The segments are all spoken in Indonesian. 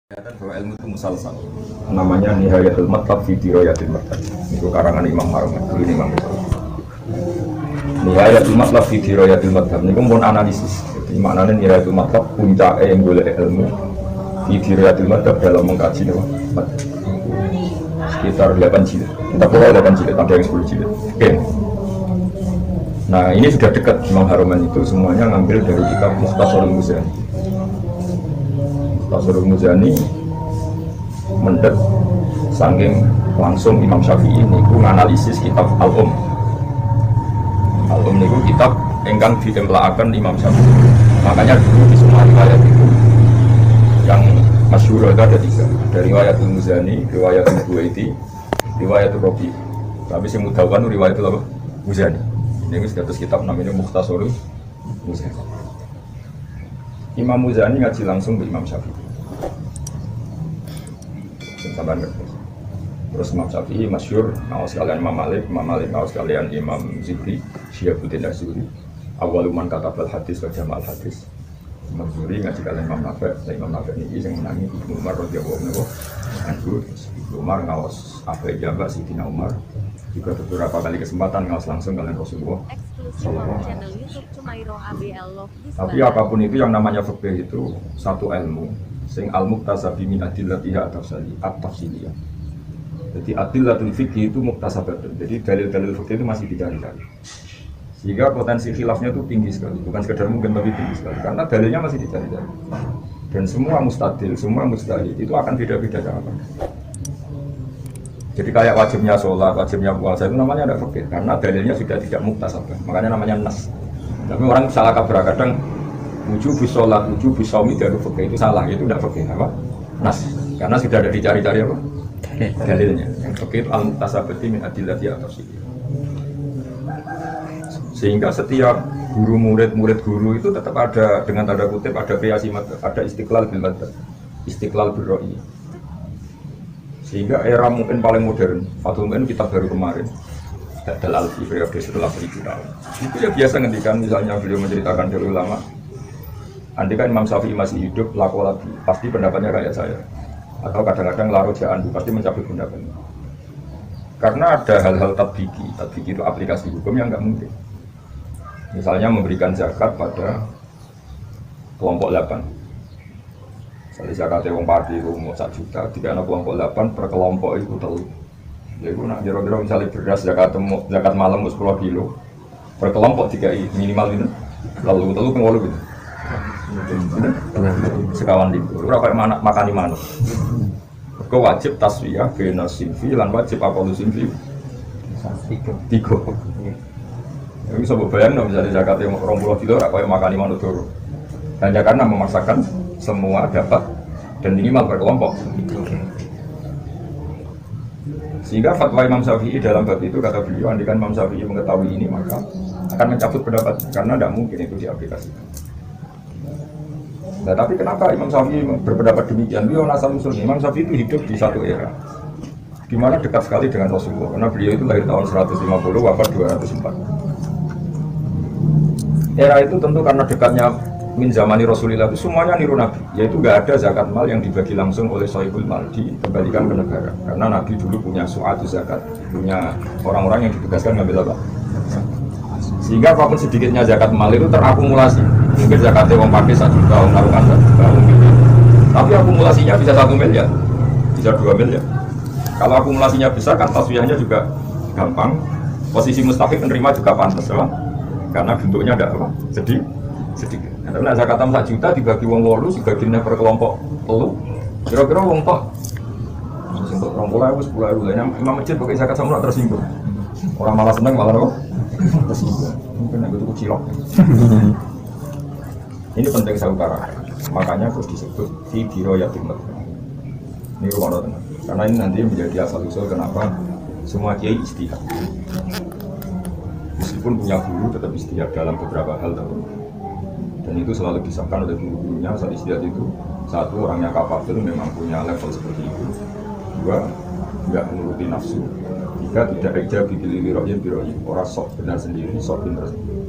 Kelihatan bahwa ilmu itu musalsal. Namanya Nihayatul Matlab fi Dirayatil Madhab. Itu karangan Imam Harum, dulu ini Imam Harum. Nihayatul Matlab fi Dirayatil Madhab. Ini pun analisis. Jadi maknanya Nihayatul Matlab puncak yang boleh ilmu fi Dirayatil Madhab dalam mengkaji madhab. Sekitar 8 jilid. Kita boleh 8 jilid, ada yang 10 jilid. Oke. Nah ini sudah dekat Imam Haruman itu semuanya ngambil dari kitab Mukhtasarul Muzani. Mukhtasarul Muzani mendet saking langsung Imam Syafi'i niku nganalisis kitab Al-Um. Al-Um niku kitab engkang ditemplakaken Imam Syafi'i. Makanya dulu di semua riwayat itu yang masyhur itu ada 3. Dari riwayatul Muzani, riwayatul Buwaiti, riwayatul Rabi. Tapi sing mudawwan riwayatul apa? Muzani. Ini status kitab namanya Mukhtasarul Muzani. Imam Muzani ngaji langsung ke Imam Syafi'i. Terus Imam Syafi'i masyhur ngawas kalian Imam Malik ngawas kalian Imam Zuhri, Syihabuddin Az-Zuhri. Awaluman katabal hadis wa jamal hadis. Imam Zuhri ngaji kalian Imam Nafi', Imam Nafi' ini yang menangi Ibnu Umar radhiyallahu anhu. Ibnu Umar ngawas apa jabat Sayyidina Umar. Juga beberapa kali kesempatan ngawas langsung kalian Rasulullah sallallahu alaihi wasallam. Tapi apapun itu yang namanya fikih itu satu ilmu sing al-muktasabi min adillatiha at-tafsiliyah. Jadi adillatul fikih itu muktasabatun. Jadi dalil-dalil fikih itu masih dicari-cari. Sehingga potensi khilafnya itu tinggi sekali, bukan sekedar mungkin tapi tinggi sekali karena dalilnya masih dicari-cari. Dan semua mustadil, semua mustahil itu akan beda-beda cara pandang. Jadi kayak wajibnya sholat, wajibnya puasa itu namanya tidak fikih karena dalilnya sudah tidak muktasabah, makanya namanya nas. Tapi orang salah kaprah kadang wujubus sholat, wujubus shaumi dari fikih itu salah, itu tidak fikih apa? Nas, karena sudah ada dicari-cari apa? Dalilnya. Yang fikih itu al-muktasabati min adillati at-tafsiliyah. Sehingga setiap guru murid guru itu tetap ada dengan tanda kutip ada kreasi madzhab, ada istiqlal bil madzhab, istiqlal bil ra'yi. Sehingga era mungkin paling modern, Fathul Mu'in kita baru kemarin Dal Alfi periode setelah 1000 tahun. Itu ya biasa ngendikan misalnya beliau menceritakan dari ulama, andai kan Imam Syafi'i masih hidup, laku lagi, pasti pendapatnya kayak saya. Atau kadang-kadang laro jaan, pasti mencabut pendapatnya. Karena ada hal-hal tatbiki itu aplikasi hukum yang nggak mungkin. Misalnya memberikan zakat pada kelompok 8. Misalnya zakatnya wong padi itu mau 1 juta, jika ada kelompok 8 per kelompok itu telu. Jadi nak kira-kira misalnya beras zakat malam 10 kilo per kelompok 3 minimal itu telu pengwolu gitu. Sekawan itu, berapa mana makani manuk. Kau wajib taswiyah, bena sinfi, lan wajib apolu sinfi. 3. Ini bisa bayang misalnya zakatnya 20 kilo, kayak makani manuk turun. Hanya karena memaksakan semua dapat dan minimal per kelompok. Sehingga fatwa Imam Syafi'i dalam bab itu kata beliau, andaikan Imam Syafi'i mengetahui ini maka akan mencabut pendapat karena tidak mungkin itu diaplikasikan. Nah, tapi kenapa Imam Syafi'i berpendapat demikian? Beliau asal usulnya Imam Syafi'i itu hidup di satu era di mana dekat sekali dengan Rasulullah karena beliau itu lahir tahun 150 wafat 204. Era itu tentu karena dekatnya min zamani Rasulullah itu semuanya niru Nabi, yaitu nggak ada zakat mal yang dibagi langsung oleh Sohibul Mal dikembalikan ke negara karena Nabi dulu punya suatu zakat, punya orang-orang yang ditugaskan ngambil apa? Sehingga apapun sedikitnya zakat mal itu terakumulasi. Mungkin zakatnya wong pakai 1 juta, wong naruhan 1 juta, mungkin. Tapi akumulasinya bisa 1 miliar, bisa 2 miliar. Kalau akumulasinya besar kan taswiyahnya juga gampang. Posisi mustahik menerima juga pantas, ya? Karena bentuknya ada apa? Sedikit. Nah, zakat 1 juta dibagi wong 8, dibaginya per kelompok telu. Kira-kira wong tok untuk 20.000, 10.000. Imam masjid pakai zakat sama tersinggung. Orang malah seneng malah apa? Tersinggung. Mungkin aku tuh cilok. Ini penting saya utarakan. Makanya harus disebut fi dirayatil madhab. Ini rumah tenang. Karena ini nanti menjadi asal usul kenapa semua kiai ijtihad. Meskipun punya guru tetap ijtihad dalam beberapa hal tertentu. Dan itu selalu disahkan oleh guru-gurunya saat ijtihad itu. 1, orangnya kapabel memang punya level seperti itu. 2, enggak menuruti nafsu. 3, tidak ejab bibil ro'yin biro'yin. Orang sok benar sendiri, sok benar sendiri.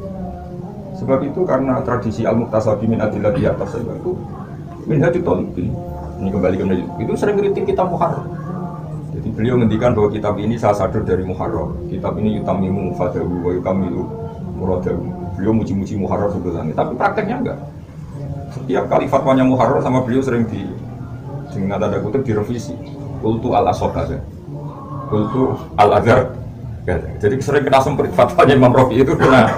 Sebab itu karena tradisi al-muktasabi min adillati atas itu minhajut thalibin Ini kembali ke itu sering kritik kitab Muharrar. Jadi beliau ngendikan bahwa kitab ini saya sadar dari Muharrar. Kitab ini yutamimu fadahu wa yukamilu muradahu. Beliau muji-muji Muharrar sebelumnya, tapi prakteknya enggak. Setiap kali fatwanya Muharrar sama beliau sering dengan tanda kutip direvisi. Qultu al-asoka, qultu al-azhar. Jadi sering kena sempit fatwanya Imam Rafi'i itu kena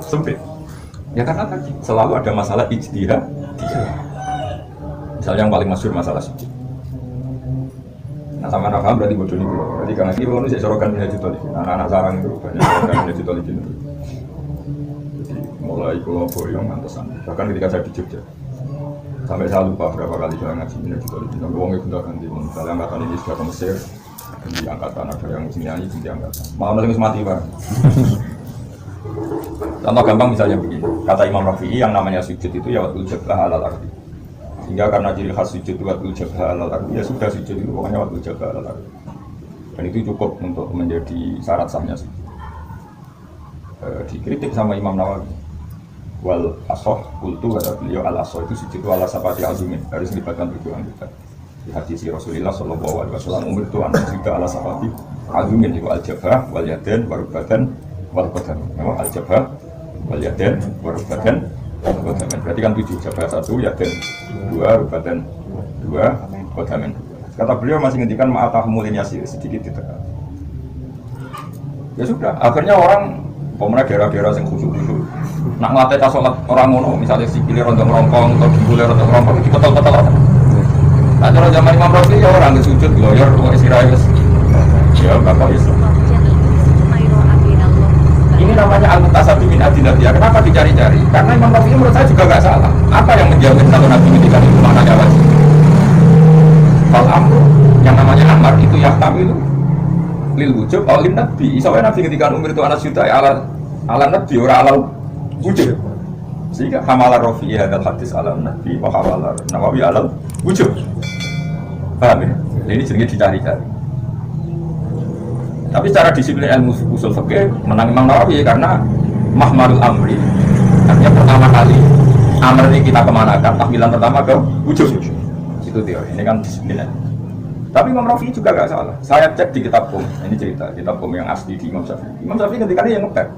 sempit. Ya karena tadi selalu ada masalah ijtihad. Misalnya yang paling masyhur masalah sujud. Nah sama anak paham berarti bodoh nih. Jadi karena itu manusia sorokan minhajul tholiqin. Anak-anak sarang itu banyak sorokan minhajul tholiqin itu. Jadi mulai kalau boyong mantesan. Bahkan ketika saya di Jogja, sampai saya lupa berapa kali saya ngaji minhajul tholiqin. Dan uangnya sudah ganti. Misalnya angkatan ini sudah ke Mesir, di angkatan ada yang sini nyanyi, di angkatan. Mau nasi mati pak. Contoh gampang misalnya begini. Kata Imam Rafi'i yang namanya sujud itu ya watul jabah alal ardi. Sehingga karena ciri khas sujud itu watul jabah alal ardi, ya sudah sujud itu pokoknya watul jabah alal ardi. Dan itu cukup untuk menjadi syarat sahnya sujud. Dikritik sama Imam Nawawi. Wal asoh kultu kata beliau al asoh itu sujud ala sapati azumin, harus melibatkan tujuan kita. Di hadis Rasulullah Shallallahu Alaihi Wasallam umur itu anak juga ala sapati azumin itu al jabah wal yaden warubatan wal badan. Al jabah wal yaden warubatan. Berarti kan 7, jabah 1, yaden 2, rubatan 2, kodamen. Kata beliau masih ngendikan ma'atahmulin yasir, sedikit ditekan. Ya sudah, akhirnya orang pemenang daerah-daerah yang khusyuk-khusyuk nak ngelatih tas sholat orang ngono, misalnya sikile rontok rongkong atau gigule rontok rongkong, diketel-ketel orang. Nah cara zaman Imam Rafi'i ya orang ngesujud, gloyor, istirahis. Ya, bapak Islam. Ini namanya al-mutasabi min adillah. Kenapa dicari-cari? Karena Imam Rafi'i menurut saya juga nggak salah. Apa yang menjamin satu Nabi ketika itu maknanya wajib? Kalau amr yang namanya amar itu yahtami itu lil wujub atau lil nabi. Soalnya Nabi ketika umur itu anak juta ala nabi orang ala wujub. Sehingga hamalah Rafi'i hadal hadis ala nabi wa hamalah Nawawi ala wujub. Paham ya? Ini jenisnya dicari-cari. Tapi secara disiplin ilmu usul fikih menang Imam Nawawi karena mahmarul amri. Artinya pertama kali amr ini kita kemanakan, tahmilan pertama ke wujud. Itu teori, ini kan disiplin. Tapi Imam Rafi'i juga gak salah. Saya cek di kitab ini cerita, kitab yang asli di Imam Syafi'i. Imam Syafi'i ketika dia yang ngeper.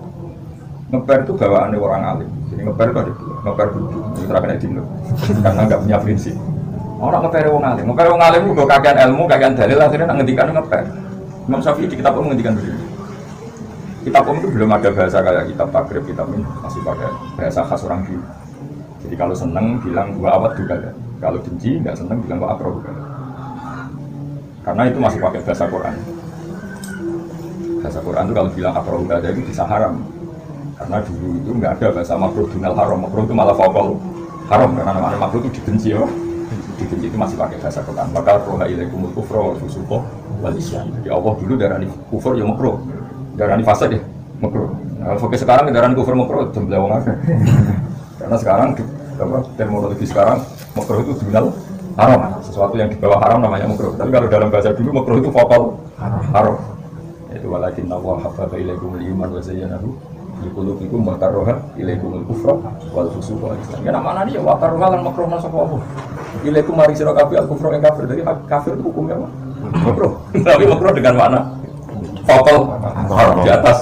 Ngeper itu bawaannya orang alim. Jadi ngeper itu ada dua, ngeper duduk, itu terakhir edin loh. Karena gak punya prinsip. Orang ngeper wong alim itu kakean ilmu, kakean dalil, akhirnya ngendikan ngeper. Imam Syafi'i di kitab menghentikan begini. Kitab itu belum ada bahasa kayak kitab takrib, kitab ini masih pakai bahasa khas orang dulu. Jadi kalau seneng bilang gua awat juga ya. Kalau benci nggak seneng bilang gua akroh juga. Karena itu masih pakai bahasa Quran. Bahasa Quran itu kalau bilang akroh juga ada itu bisa haram. Karena dulu itu nggak ada bahasa makruh dunal haram. Makruh itu malah fokal haram karena namanya makruh itu dibenci ya. Dibenci itu masih pakai bahasa Quran. Maka roha ilaikumul kufra wal fusuqa wal isyan. Jadi Allah dulu darani kufur ya makruh. Darani fasad ya makruh. Nah, fokus sekarang darani kufur makruh jumlah wong akeh. Karena sekarang terminologi sekarang makruh itu dunal haram. Sesuatu yang di bawah haram namanya makruh. Tapi kalau dalam bahasa dulu makruh itu vokal haram. Itu walakin Allah habbaba ilaikumul iman wa zayyanahu fi qulubikum wa karaha ilaikumul kufra wal fusuqa wal isyan. Ya namanya dia wa karaha lan makruh masuk apa? Ilaikum mari sira kabeh al kufra yang kafir. Jadi kafir itu hukumnya apa? Makruh. Tapi makruh dengan makna vokal haram di atas.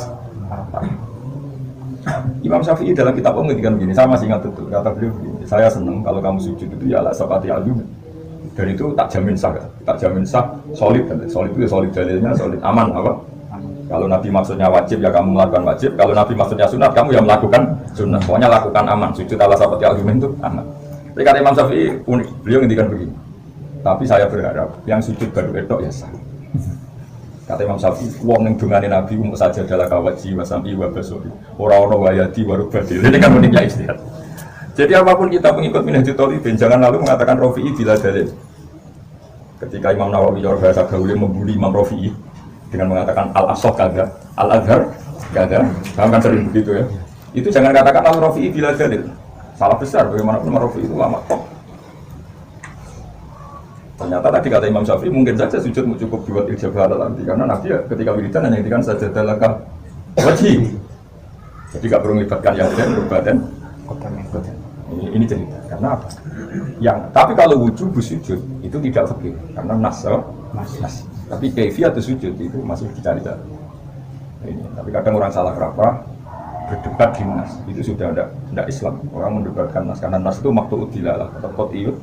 Imam Syafi'i dalam kitab menghentikan begini, saya masih ingat betul kata beliau begini, saya senang kalau kamu sujud itu ya ala sapati alum, dan itu tak jamin sah, solid itu ya solid dalilnya, solid aman apa? Kalau Nabi maksudnya wajib ya kamu melakukan wajib, kalau Nabi maksudnya sunat kamu ya melakukan sunat, pokoknya lakukan aman, sujud ala sapati alum itu aman. Tapi kata Imam Syafi'i unik, beliau menghentikan begini, tapi saya berharap yang sujud baru edok ya sah. Kata Imam Syafi'i, wong ning dungane Nabi umum saja adalah kawaji wasami wa basori. Ora ono wayati warubadil. Ini kan uniknya istihad. Jadi apapun kita pengikut Minhajul Thalibin, jangan lalu mengatakan Rafi'i bila dalil. Ketika Imam Nawawi bahasa gaulnya membuli Imam Rafi'i dengan mengatakan al-asah kada, al-azhar kada, kan sering begitu ya. Itu jangan katakan al-Rafi'i bila dalil. Salah besar bagaimanapun Imam Rafi'i itu lama top. Ternyata tadi kata Imam Syafi'i mungkin saja sujud cukup buat ijabah nanti karena Nabi ya, ketika wiridan hanya ngendikan saja dalaka wajib. Jadi gak perlu melibatkan yang lain berbadan. Ini cerita. Karena apa? Tapi kalau wujud sujud itu tidak fikih karena nas. Tapi kaifiyat sujud itu masih dicari-cari. Ini. Tapi kadang orang salah kaprah berdebat di nas itu sudah tidak Islam. Orang mendebatkan nas karena nas itu maktu'ud dilalah atau qat'iyud.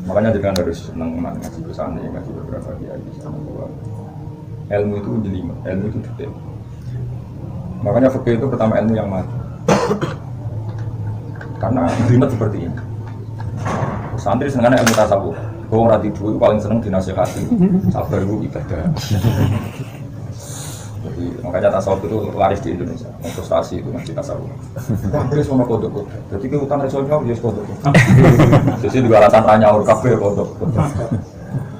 Makanya jangan harus senang ngaji pesan ngaji beberapa kiai bahwa ilmu itu jelimet, ilmu itu detail. Makanya fikih itu pertama ilmu yang mati. Karena jelimet seperti ini. Santri senengane ilmu tasawuf. Wong ra tidur paling seneng dinasihati. Sabar itu ibadah. Jadi makanya tasawuf itu laris di Indonesia. Frustasi itu ngaji tasawuf. Hampir semua kodok. Jadi ke hutan resonnya ya kodok. Jadi juga alasan tanya orang kafe kodok.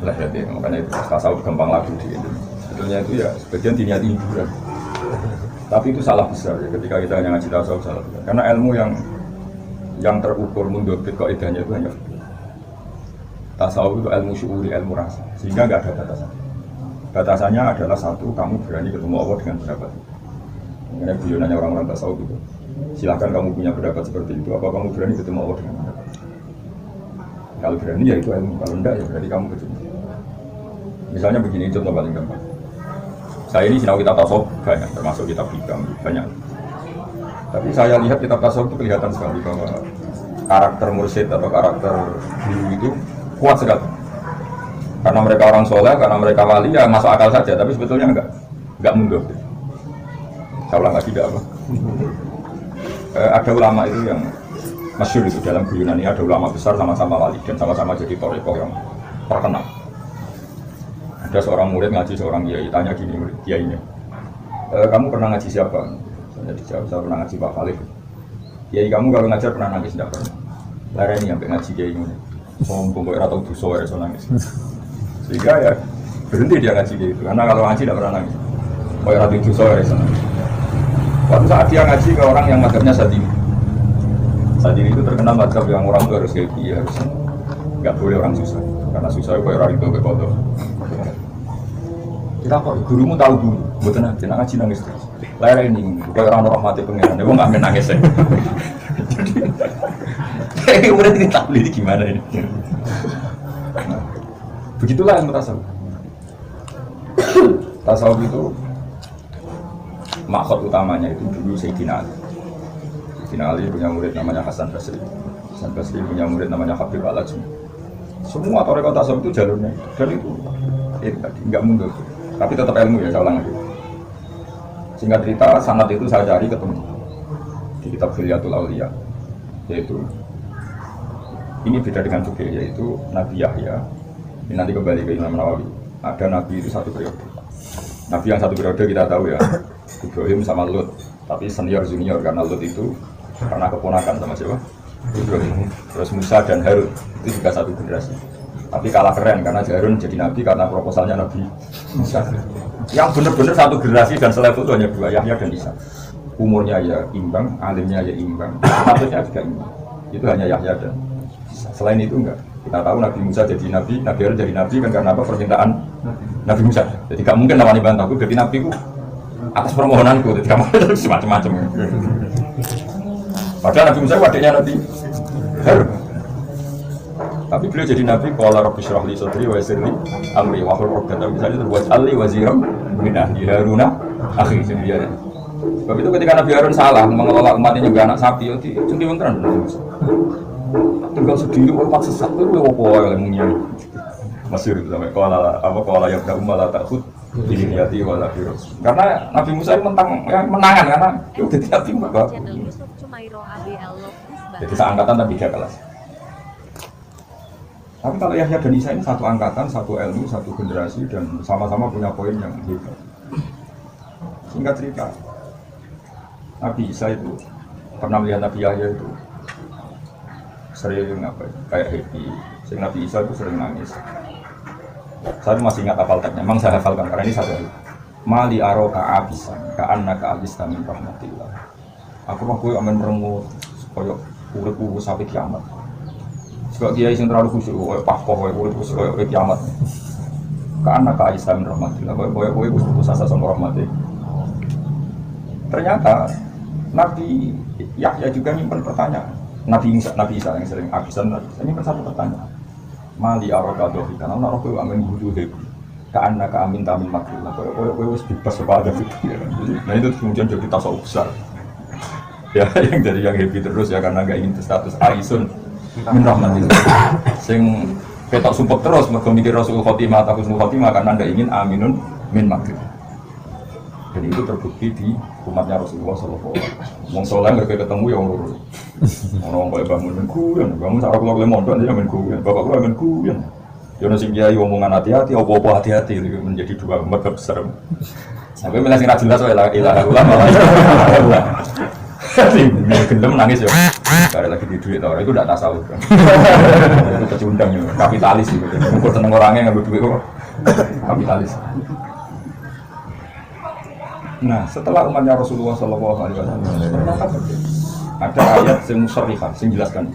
Lah jadi makanya itu tasawuf gampang laku di Indonesia. Sebetulnya itu ya sebagian diniati hiburan. Tapi itu salah besar ya ketika kita hanya ngaji tasawuf salah besar. Karena ilmu yang terukur mundobit kaidahnya itu hanya tasawuf itu ilmu syuuri, ilmu rasa. Sehingga enggak ada batasan. Batasannya adalah satu, kamu berani ketemu Allah dengan pendapat. Mengenai beliau nanya orang-orang tasawuf itu, silahkan kamu punya pendapat seperti itu, apa kamu berani ketemu Allah dengan pendapat? Kalau berani ya itu ilmu, kalau enggak ya berarti kamu ketemu. Misalnya begini, contoh paling gampang. Saya ini sinau kitab tasawuf banyak, termasuk kitab hikam banyak. Tapi saya lihat kitab tasawuf itu kelihatan sekali bahwa karakter mursyid atau karakter guru itu kuat sekali. Karena mereka orang soleh, karena mereka wali, ya masuk akal saja, tapi sebetulnya enggak mundur. Saya ulang lagi tidak apa. Ada ulama itu yang masyhur itu dalam guyunan ini, ada ulama besar sama-sama wali dan sama-sama jadi thariqah yang terkenal. Ada seorang murid ngaji seorang kiai, tanya gini murid kiainya, kamu pernah ngaji siapa? Saya dijawab, saya pernah ngaji Pak Khalif. Kiai kamu kalau ngajar pernah nangis? Tidak pernah. Larang ini sampai ngaji kiai ini. Sombong kok atau dosa ya so nangis. Sehingga ya berhenti dia ngaji gitu, karena kalau ngaji tidak pernah nangis. Kok atau dosa ya so nangis. Waktu saat dia ngaji ke orang yang mazhabnya Sadili. Sadili itu terkenal mazhab yang orang itu harus happy, harus nggak boleh orang susah. Karena susah itu orang itu berkotor. Kita kok gurumu tahu guru, buat nanti ngaji nangis terus. Layar ini, kayak orang rahmati pengiran, dia nggak menangis ya. Jadi murid ini tak beli gimana ini? Begitulah yang tasawuf. Tasawuf itu maksud utamanya itu dulu Sayyidina Ali. Sayyidina Ali punya murid namanya Hasan Basri. Hasan Basri punya murid namanya Habib Al-Ajmi. Semua thariqah tasawuf itu jalurnya, dan itu tadi nggak mundur. Tapi tetap ilmu ya, saya ulang lagi. Singkat cerita, sanad itu saya cari ketemu di kitab Khilyatul Auliya, yaitu ini beda dengan fikih, yaitu Nabi Yahya. Ini nanti kembali ke Imam Nawawi. Ada Nabi itu satu periode. Nabi yang satu periode kita tahu ya, Ibrahim sama Lut, tapi senior junior karena Lut itu karena keponakan sama siapa? Ibrahim. Terus Musa dan Harun itu juga satu generasi. Tapi kalah keren karena Harun jadi nabi karena proposalnya Nabi Musa. Yang benar-benar satu generasi dan selevel itu hanya dua, Yahya dan Isa. Umurnya ya imbang, alimnya ya imbang, statusnya juga imbang. Itu hanya Yahya dan Isa. Selain itu enggak. Kita tahu Nabi Musa jadi nabi, Nabi Harun jadi nabi kan karena apa? Permintaan Nabi Musa. Jadi gak mungkin namanya bantahku jadi nabiku atas permohonanku. Jadi kamu harus semacam-macam. Padahal Nabi Musa wadiknya Nabi Harun. Tapi beliau jadi nabi, qala rabbi shrah li sadri wa yassir li amri wa hlul 'uqdatam min lisani waj'alni waziran min ahli Haruna akhi. Jadi dia. Sebab itu ketika Nabi Harun salah mengelola umatnya juga anak sapi, itu cengkeweng tenan. Tinggal sendiri umat sesat itu opo yang munya. Masyhur itu sampai qala ya umma la ta'khud bi niyyati wa la firus. Karena Nabi Musa itu menangan karena udah tidak timbang. Jadi seangkatan tapi 3 kelas. Tapi kalau Yahya dan Isa ini satu angkatan, satu ilmu, satu generasi dan sama-sama punya poin yang hebat. Singkat cerita, Nabi Isa itu pernah melihat Nabi Yahya itu sering kayak happy. Nabi Isa itu sering nangis. Saya masih ingat hafal teksnya, memang saya hafalkan karena ini satu hal. Mali aroka abisan, ka'annaka abista min rahmatillah. Aku amen merengut koyok urip sampai kiamat. Sebab kiai yang terlalu khusyuk, koyok pakoh, koyok khusyuk, koyok kiamat. Ka'annaka abista min rahmatillah, koyok putus asa sama rahmatillah. Ternyata Nabi Yahya juga nyimpen pertanyaan. Nabi Isa yang sering abisan nyimpen satu pertanyaan. Mali araka dohikan, ana roh amin budu hebi. Karena kami tamin makhluk, kowe wis bebas kepada itu. Nah itu kemudian jadi tasawuf besar. Ya yang dari yang happy terus ya karena nggak ingin status aisun min rahmatillah. Sing ketok sumpek terus mergo mikir Rasul Khotimah atau Husnul Khotimah karena nggak ingin aminun min makhluk. Dan itu terbukti di umatnya Rasulullah Sallallahu Alaihi Wasallam. Wong soleh mereka ketemu ya orang lurus. Orang kayak bangun cara kalau mondok dia main kuyon, bapak gua main kuyon. Jono sing kiai omongan hati-hati, apa-apa hati-hati menjadi dua umat besar. Sampai milih sing ra jelas wae la ilaha illallah. Gendem nangis ya. Ada lagi di duit orang itu tidak tasawuf. Itu pecundang ya, kapitalis gitu. Ngumpul seneng orangnya ngambil duit kok. Kapitalis. Nah, setelah umatnya Rasulullah Sallallahu Alaihi Wasallam, ada ayat yang musyrifah, yang jelaskan.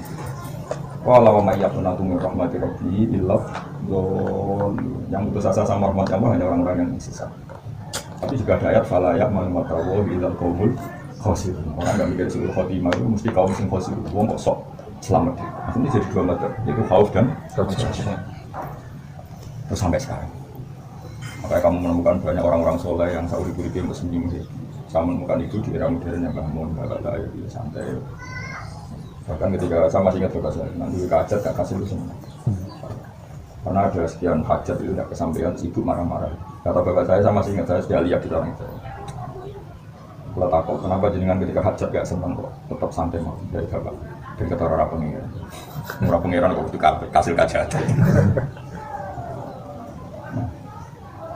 Walau ma yaqnatu min rahmati rabbih illa yang putus asa sama rahmat Allah hanya orang-orang yang sesat. Tapi juga ada ayat fala ya'mal matawu illa qaumul khasirun. Orang enggak mikir suul khotimah itu mesti kaum sing khasirun. Wong kok sok selamat. Ini jadi dua mata, yaitu khauf dan terus sampai sekarang. Makanya kamu menemukan banyak orang-orang soleh yang sauri-uripi untuk sembunyi. Saya menemukan itu di era modernnya Mbah Mun, Mbah Bata, ya santai. Bahkan ketika saya masih ingat bapak saya, nanti hajat gak kasih itu semua. Karena ada sekian hajat itu tidak kesampaian, sibuk marah-marah. Kata bapak saya masih ingat, saya sudah lihat di orang itu. Kalau takut, kenapa jenengan ketika hajat gak senang kok, tetap santai mau dari bapak. Dan kata orang pengiran, murah pengiran kok itu kasih kajat.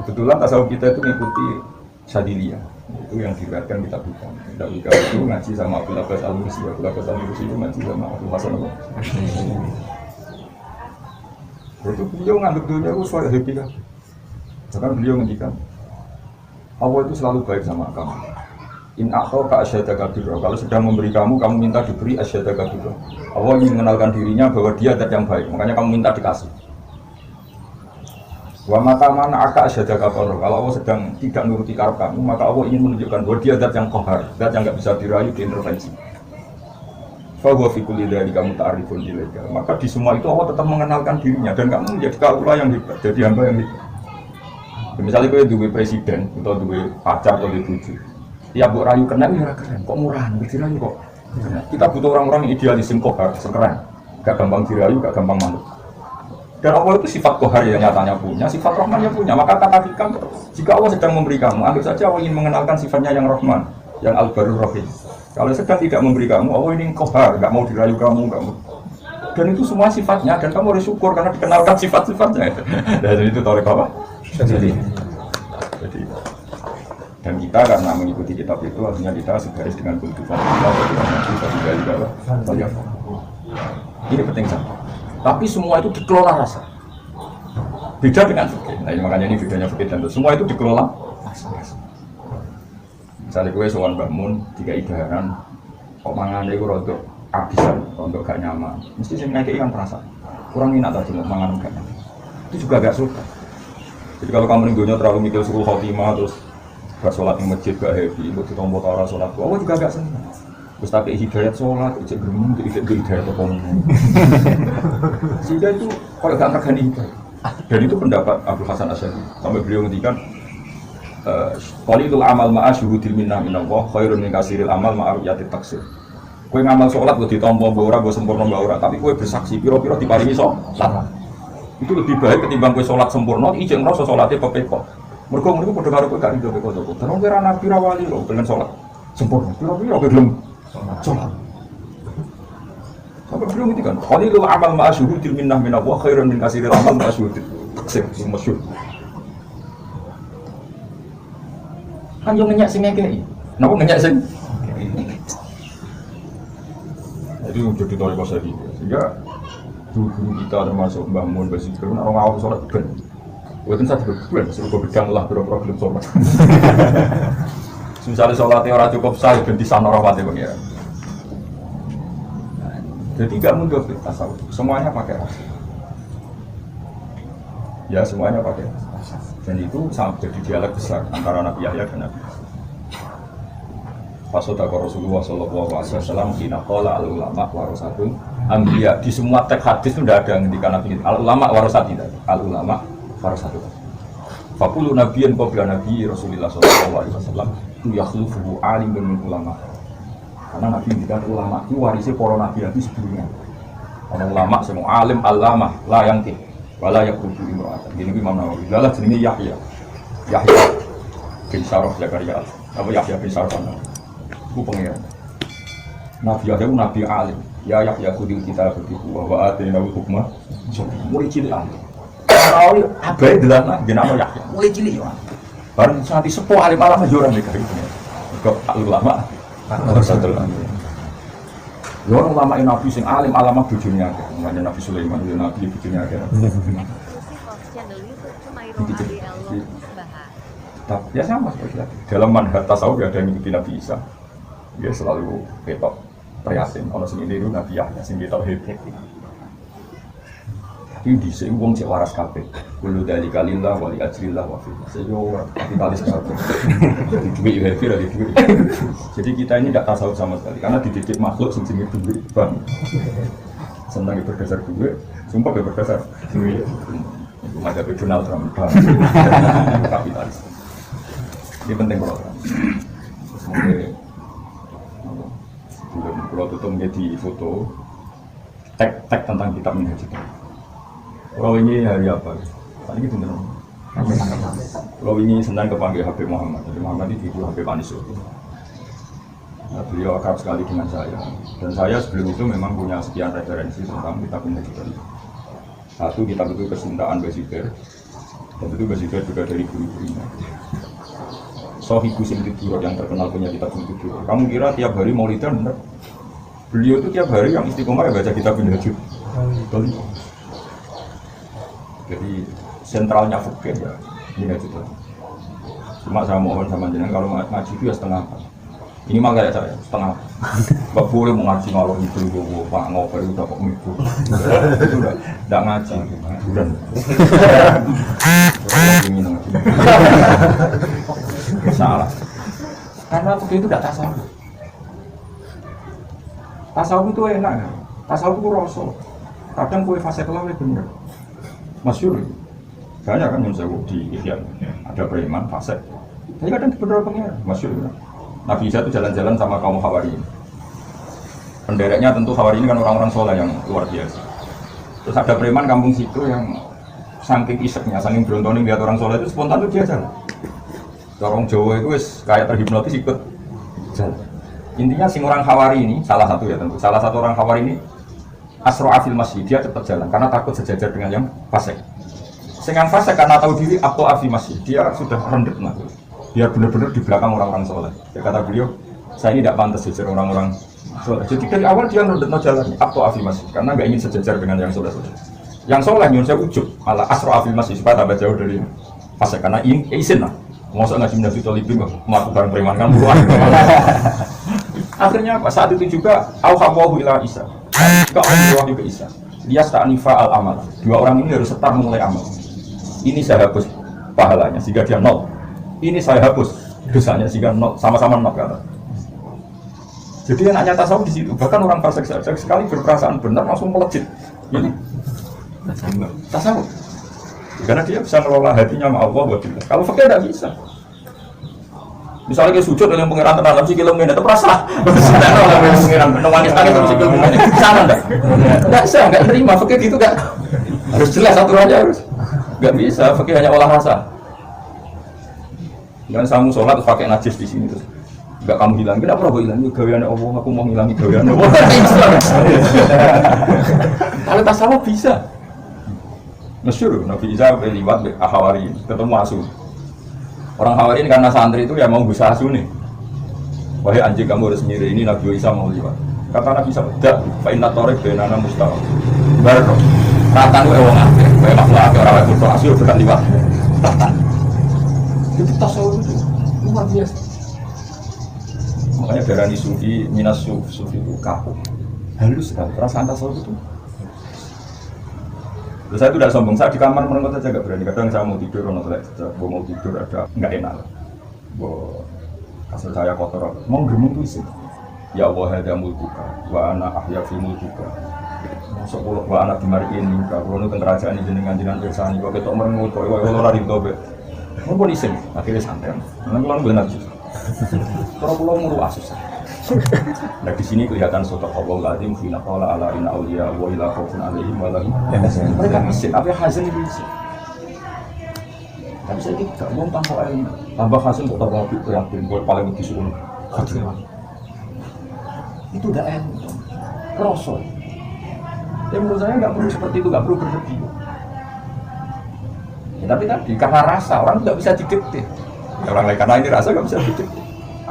Kebetulan tasawuf kita itu mengikuti Syadiliyah, itu yang diriwayatkan kita bukan. Tidak buka itu ngaji sama Abdul Abbas Al-Mursi, Abdul Abbas Al-Mursi itu ngaji sama Abdul Hasan Al. Itu beliau ngambil dunia itu suara happy kan. Bahkan beliau ngendikan, Allah itu selalu baik sama kamu. In a'taka asyadaka birra, kalau sedang memberi kamu minta diberi asyadaka birra. Allah ingin mengenalkan dirinya bahwa dia zat yang baik, makanya kamu minta dikasih. Wa maka mana aka asyadaka birra, kalau Allah sedang tidak menuruti karep kamu, maka Allah ingin menunjukkan bahwa dia zat yang qahar, zat yang enggak bisa dirayu, diintervensi. Fa huwa fi kulli dzalika muta'arrifun ilaika. Maka di semua itu Allah tetap mengenalkan dirinya dan kamu menjadi kaula yang hebat, jadi hamba yang hebat. Misalnya kowe duwe presiden atau duwe pacar atau duwe bojo. Ya mbok rayu kena ya ora keren, kok murahan dirayu kok. Kita butuh orang-orang yang idealis sing kohar, keren. Gak gampang dirayu, gak gampang manut. Dan Allah itu sifat kohar yang nyatanya punya, sifat rahmannya punya. Maka kata hikam, jika Allah sedang memberi kamu, anggap saja Allah ingin mengenalkan sifatnya yang rahman, yang al-barur rahim. Kalau sedang tidak memberi kamu, Allah ini kohar, gak mau dirayu kamu, gak mau. Dan itu semua sifatnya, dan kamu harus syukur karena dikenalkan sifat-sifatnya. Dan itu tarik apa? Jadi, dan kita karena mengikuti kitab itu artinya kita segaris dengan kultifan kita. Ini penting sekali. Tapi semua itu dikelola rasa. Beda dengan fikih. Nah, makanya ini bedanya fikih dan itu. Semua itu dikelola rasa. Misalnya gue sowan bangun tiga ibaran, kok mangan itu rontok abisan, rontok gak nyaman. Mesti sih ngekei kan perasaan. Kurang minat tadi mau mangan gak nyaman. Itu juga gak suka. Jadi kalau kamu minggunya terlalu mikir suruh khotimah terus gak sholat di masjid gak happy, untuk ditombol orang sholat, Allah juga gak senang. Terus tapi hidayat sholat, ijek berumur, ijek hidayat apa ngomong. Sehingga itu kalau gak ngergani hidayat. Dan itu pendapat Abdul Hasan Asy'ari. Sampai beliau ngendikan, qalilul amal ma'a syuhudil minnah minallah khairun min kasiril amal ma'a ru'yatit taksir. Kowe ngamal sholat gue ditompo mbok ora, gue sempurna mbok ora, tapi kowe bersaksi pira-pira diparingi sholat. Itu lebih baik ketimbang kowe sholat sempurna, ijek ngrasa sholatnya pepekok. Mereka padha karo kowe gak rido peko-peko. Terus kowe ra nabi ra wali lho, pengen sholat sempurna. Pira-pira kowe gelem sholat. Sampai belum itu kan. Qalilul amal ma'a syuhudil minnah minallah khairun min kasiril amal ma'a syuhudil taksir. Masyhur. Kan yo ngenyak sing ngekeki. Napa ngenyak sing? Jadi jadi tahu bahasa ini. Sehingga guru kita termasuk Mbah Mun Basir orang awam sholat ben. Bukan satu bulan, seluruh bedang lah problem sholat. Misalnya sholatnya orang cukup sah, ganti sana rawatnya pengiran. Jadi tidak mundur tasawuf, semuanya pakai rasa. Ya semuanya pakai rasa. Dan itu sampai jadi dialog besar antara Nabi Yahya dan Nabi Isa. Fasodaqah Rasulullah sallallahu alaihi wasallam hina qala al ulama warasatul anbiya. Di semua teks hadis itu tidak ada yang ngendikan Nabi al ulama warasat tidak. Al ulama warasatul. Faqulu nabiyyan qabla nabi Rasulullah sallallahu alaihi wasallam tu yakhlufu alim min ulama. Karena Nabi ngendikan ulama itu warisnya para nabi sebelumnya. Ana ulama sing alim alama la yang ti wala yaqutu imra'at. Gini Imam Nawawi. Lalah jenenge Yahya. Yahya bin Syaraf Zakaria. Apa Yahya bin Syaraf? Ku pengen. Nabi Yahya itu nabi alim. Ya Yahya khudil kita begitu wa atina hukma. Mulai cilik alim. Tahu abai delana jenenge Yahya. Mulai cilik yo. Bareng sangat sepuh alim alam yo ora mikir. Kok ulama Rasul. Yo ulama nabi sing alim alama bojone akeh. Namanya Nabi Sulaiman yo nabi bojone akeh. Ya sama seperti itu. Dalam manhaj tasawuf ada yang mengikuti Nabi Isa. Dia selalu ketok prihatin. Kalau sini itu Nabi Yahya sing ketok hebat. Tapi di sini wong cek waras kabeh. Kulo dari kalillah wali ajrillah wa fi. Seyo kapitalis kabeh. Di duit hebat di duit. Jadi kita ini tidak tasawuf sama sekali karena dididik makhluk sing jenenge duit, Bang. Senang berdasar duit, sumpah berdasar duit. Itu macam Donald Trump. Kapitalis. Ini penting kalau kalau tutup menjadi foto tag tentang kitab Minhaj itu. Kalau ini hari apa? Tadi kita benar. Kalau ini senang kepanggil Habib Muhammad. Jadi Muhammad itu Habib Anis itu. Nah, beliau akrab sekali dengan saya. Dan saya sebelum itu memang punya sekian referensi tentang kitab Minhaj itu. Satu kitab itu Kesintaan Basibir. Dan itu Basibir juga dari guru-gurunya. Sohibu Simtiduro yang terkenal punya kitab Simtiduro. Kamu kira tiap hari maulidan benar? Beliau itu tiap hari yang istiqomah ya baca kitab Minhaj. Jadi sentralnya fikih ya Minhaj itu. Cuma saya mohon sama jenengan kalau ngaji itu ya setengah. Ini mah kayak saya setengah. Gak boleh mengaji ngalor itu gue pak ngoper udah kok itu. Itu udah tidak ngaji. Bukan. Ingin ngaji. Salah. Karena waktu itu tidak tasawuf. Tasawuf itu enak. Tasawuf itu rasa. Kadang kue fase kelam itu bener. Masyhur. Banyak kan yang saya di Ihya. Ada preman fase. Tapi kadang bener pengen. Masyhur. Nabi Isa itu jalan-jalan sama kaum Hawariyin. Pendereknya tentu Hawariyin kan orang-orang soleh yang luar biasa. Terus ada preman kampung situ yang saking iseknya, saking berontoning lihat orang soleh itu spontan itu dia jalan. Orang Jawa itu kayak terhipnotis ikut jalan. Intinya sing orang Hawari ini salah satu ya tentu. Salah satu orang Hawari ini asro'a fil masjid, dia cepat jalan karena takut sejajar dengan yang fasik. Sing yang fasik karena tahu diri aqwa fil masjid, dia sudah rendet nah. Biar benar-benar di belakang orang-orang soleh. Ya kata beliau, saya ini tidak pantas sejajar orang-orang soleh. Jadi dari awal dia rendet jalan aqwa fil masjid karena nggak ingin sejajar dengan yang soleh-soleh. Yang soleh nyuruh saya ujub malah asro'a fil masjid supaya tambah jauh dari fasik karena izin lah. Masa ngaji Nabi Tolibin kok melakukan preman kan buruan. Akhirnya apa? Saat itu juga Al-Hawahu ila Isa. Juga Allah juga Isa. Dia sta'nifa al-amal. Dua orang ini harus start memulai amal. Ini saya hapus pahalanya sehingga dia nol. Ini saya hapus dosanya sehingga nol. Sama-sama nol kata. Jadi enaknya tasawuf di situ. Bahkan orang fasik sekali berperasaan benar langsung melejit. Ini tasawuf. Karena dia bisa mengelola hatinya sama Allah buat dia. Kalau fakir tidak bisa. Misalnya dia sujud dengan pengiran terhadap si kilometer itu perasa. Kalau pengiran menangis tadi terus si kilometer sana enggak? Enggak bisa, enggak terima fakir gitu enggak. Harus jelas aturannya harus. Enggak bisa, fakir hanya olah rasa. Dan kamu sholat terus pakai najis di sini terus. Enggak kamu hilang, kenapa aku hilang? Gaweane Allah, aku mau ngilangi gaweane Allah. Kalau tasawuf bisa. Masyhur, Nabi Isa lewat Hawari, ketemu Asu. Orang Hawari ini karena santri itu ya mau bisa Asu nih. Wahai anjing kamu harus nyiri ini Nabi Isa mau lewat. Kata Nabi Isa, tidak, fa'inna torek benana mustahil. Baru, ratan gue wong akeh, gue makhluk akeh orang itu Asu berkat lewat. Ratan. Itu tasawuf itu luar biasa. Makanya darani sufi, minas sufi itu kaku, halus sekali. Perasaan tasawuf itu. Terus saya itu tidak sombong, saya di kamar menengok saja nggak berani. Kadang saya mau tidur, mau tidur ada nggak enak. Asal saya kotor, mau gemuk tuh sih. Ya Allah hada mulkuka, wa ana ahya fi mulkuka. Masuk pulau wa ana dimariin minka, kalau nu kerajaan ini jenengan bersani, kok ketok merengut, kok kalau lari dobe. Mau polisi, akhirnya santai. Nanti kalau benar sih. Kalau pulau muru asus. Nah di sini kelihatan sotok Allah lazim fina qala ala inna awliya wa ila khaufun alaihim wa lahum. Mereka bisa, tapi hasil itu bisa. Tapi saya tidak mau tanpa ilmu, tambah hasil untuk terwakil yakin, gue paling disuruh. Itu udah ilmu, kerosol. Ya menurut saya nggak perlu seperti itu, nggak perlu berlebih. Ya, tapi tadi karena rasa orang nggak bisa didikte. Ya, orang lain karena ini rasa nggak bisa didikte.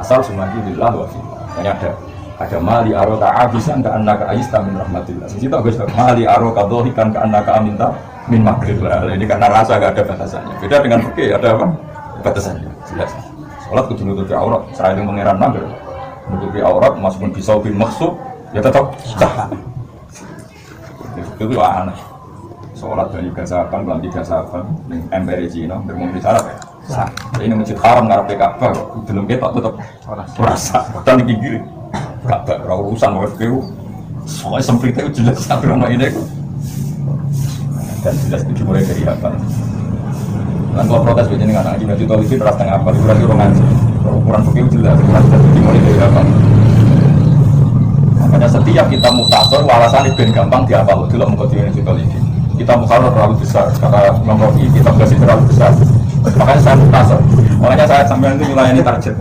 Asal semati billah wa fillah. Makanya ada mali aroka abisan ke anaka ayista min rahmatillah. Di situ agak mali aroka dohikan ke anaka aminta min makrillah. Ini karena rasa nggak ada batasannya. Beda dengan fikih ada apa? Batasannya. Jelas. Sholat kudu nutupi aurat. Saya yang mengeran mager. Nutupi aurat meskipun bisa bin maksud ya tetap sah. Itu aneh. Sholat dari gasapan, kelambi gasapan, dengan emberi Cina, bermumpi syarat ya. Sah. Ini masjid haram ngarep Ka'bah kok. Belum ketok tetap rasa. Padahal iki gini. Ka'bah ora urusan WFQ. Soalnya semprit itu jelas tapi ono ini kok. Dan jelas itu mulai dari apa? Kan kalau protes begini kan ngaji ngaji toliki terus tengah apa ukuran itu ngaji. Ukuran fikih jelas ukuran itu dimulai dari apa? Makanya setiap kita mutasor alasan ben gampang dihafal dulu mau ketika ngaji toliki. Kita mutasor terlalu besar karena memprofi kita berarti terlalu besar. Makanya saya mutasor. Makanya saya sampai itu mulai ini target.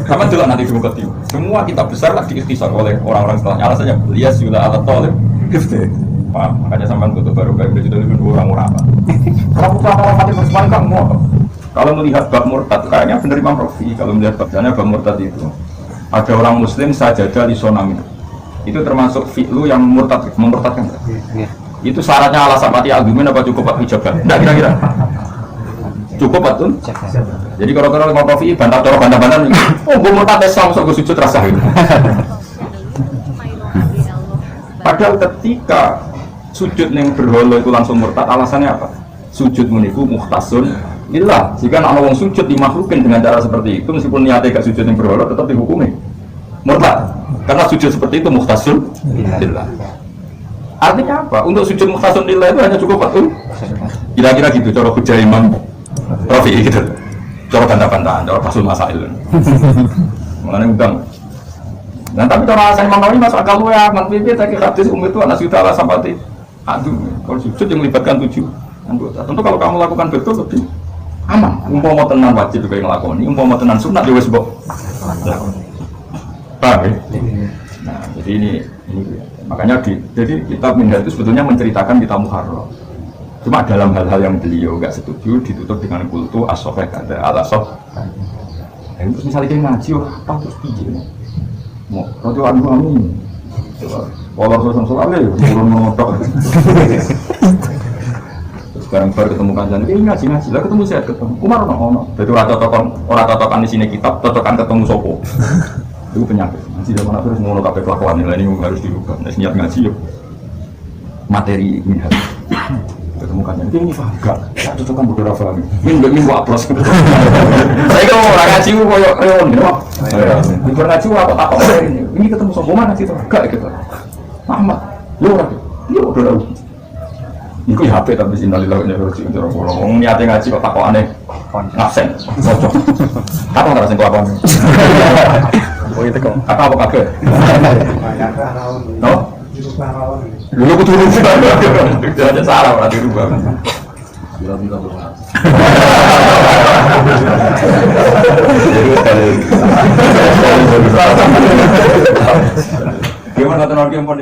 Kapan dulu nanti di Bukati. Semua kita besar lah diikhtisar oleh orang-orang setelahnya. Alasannya lias sudah alat tolib. Makanya sampai tutup baru kayak begitu itu orang-orang apa? Kalau orang mati bersepan kan mau. Kalau melihat bab murtad, kayaknya benar Imam Rafi. Kalau melihat babnya bab murtad itu ada orang Muslim sajadah di sonam itu termasuk fi'lu yang memurtadkan. Itu syaratnya alasan mati argumen apa cukup pak hijabah? Tidak kira-kira. Cukup betul. Jadi kalau Imam Rafi bantah oh gue murtad Islam sok gue sujud rasa gitu. Padahal ketika sujud yang berhala itu langsung murtad, alasannya apa? Sujud meniku muhtasun lillah. Jika ana wong sujud dimakhlukin dengan cara seperti itu, meskipun niatnya gak sujud yang berhala tetap dihukumi murtad. Karena sujud seperti itu muhtasun lillah. Artinya apa? Untuk sujud muhtasun lillah itu hanya cukup betul. Kira-kira gitu cara hujah Imam Rafi'i gitu. Cara bantah-bantahan, cara pasul masail. Mengenai udang. Nah tapi cara alasan Imam Nawawi masuk akal ya, manfaatnya tak kira hadis itu anak sudah alasan pati. Aduh, kalau sujud yang melibatkan 7 anggota. Tentu kalau kamu lakukan betul lebih aman. Umpama tenan wajib juga yang ngelakoni, umpama tenan sunat juga sebab. Paham ya? Nah, jadi ini makanya jadi kita pindah itu sebetulnya menceritakan kita muharram. Cuma dalam hal-hal yang beliau nggak setuju ditutup dengan kultu as-sofeh kata al-asof. Terus misalnya dia ngaji, apa terus piye? Mau rojo anu amin. Kalau terus soalnya turun mengotok. Terus sekarang baru ketemu kanjeng, ini ngaji lah ketemu saya ketemu. Umar ono. Jadi orang cocokan di sini kitab, cocokan ketemu sopo. Itu penyakit. Ngaji zaman akhir semua ono kabeh kelakuan ini harus dirubah. Nek niat ngaji yo materi minhaj. Ketemu kanjeng, ini paham gak? Tak cocokan bodoh rafa. Ini gua aplos. Saya kalau orang ngaji koyo reon gitu. Bukan ngaji apa takok ini ketemu sopo mana sih itu? Gak gitu. Muhammad, lu ora. Yo udah. Iku HP tapi innalillahi wa inna ilaihi raji'un. Wong niate ngaji kok takokane absen. Cocok. Apa ora sing kelakuan? Oh itu kok. Apa kagak? No? Dulu aku turun sih. Jangan salah ora dirubah. Gimana nonton orang yang mau